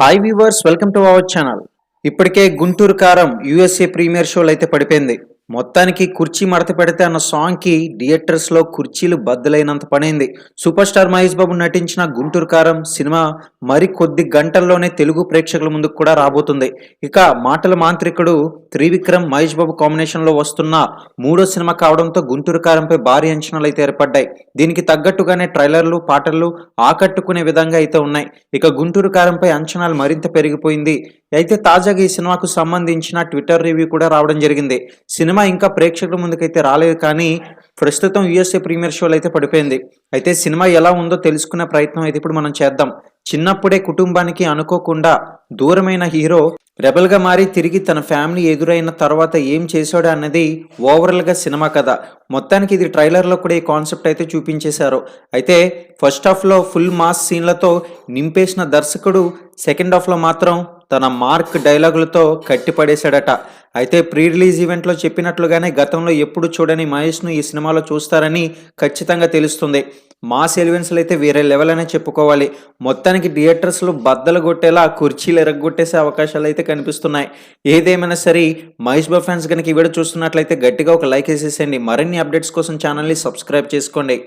Hi viewers, welcome to our channel. ఇప్పటికే గుంటూరు కారం USA premier షోలు అయితే పడిపోయింది. మొత్తానికి కుర్చీ మడత పెడితే అన్న సాంగ్కి థియేటర్స్లో కుర్చీలు బద్దలైనంత పనైంది. సూపర్ స్టార్ మహేష్ బాబు నటించిన గుంటూరు కారం సినిమా మరి కొద్ది గంటల్లోనే తెలుగు ప్రేక్షకుల ముందుకు కూడా రాబోతుంది. ఇక మాటల మాంత్రికుడు త్రివిక్రమ్ మహేష్ బాబు కాంబినేషన్లో వస్తున్న మూడో సినిమా కావడంతో గుంటూరు కారంపై భారీ అంచనాలు అయితే ఏర్పడ్డాయి. దీనికి తగ్గట్టుగానే ట్రైలర్లు, పాటలు ఆకట్టుకునే విధంగా అయితే ఉన్నాయి. ఇక గుంటూరు కారంపై అంచనాలు మరింత పెరిగిపోయింది. అయితే తాజాగా ఈ సినిమాకు సంబంధించిన ట్విట్టర్ రివ్యూ కూడా రావడం జరిగింది. సినిమా ఇంకా ప్రేక్షకుల ముందుకైతే రాలేదు, కానీ ప్రస్తుతం యూఎస్ఏ ప్రీమియర్ షోలు అయితే పడిపోయింది. అయితే సినిమా ఎలా ఉందో తెలుసుకునే ప్రయత్నం అయితే ఇప్పుడు మనం చేద్దాం. చిన్నప్పుడే కుటుంబానికి అనుకోకుండా దూరమైన హీరో రెబల్ గా మారి తిరిగి తన ఫ్యామిలీ ఎదురైన తర్వాత ఏం చేశాడు అన్నది ఓవరాల్ గా సినిమా కథ. మొత్తానికి ఇది ట్రైలర్ లో కూడా ఈ కాన్సెప్ట్ అయితే చూపించేశారు. అయితే ఫస్ట్ హాఫ్ లో ఫుల్ మాస్ సీన్లతో నింపేసిన దర్శకుడు సెకండ్ హాఫ్ లో మాత్రం తన మార్క్ డైలాగులతో కట్టిపడేశాడట. అయితే ప్రీ రిలీజ్ ఈవెంట్లో చెప్పినట్లుగానే గతంలో ఎప్పుడు చూడని మహేష్ను ఈ సినిమాలో చూస్తారని ఖచ్చితంగా తెలుస్తుంది. మాస్ ఎలివెన్స్లు అయితే వేరే లెవెల్ అనే చెప్పుకోవాలి. మొత్తానికి థియేటర్స్లో బద్దలు కొట్టేలా కుర్చీలు ఎరగొట్టేసే అవకాశాలు అయితే కనిపిస్తున్నాయి. ఏదేమైనా సరే మహేష్ బాబు ఫ్యాన్స్ కనుక ఈ వీడియో చూస్తున్నట్లయితే గట్టిగా ఒక లైక్ వేసేసేయండి. మరిన్ని అప్డేట్స్ కోసం ఛానల్ని సబ్స్క్రైబ్ చేసుకోండి.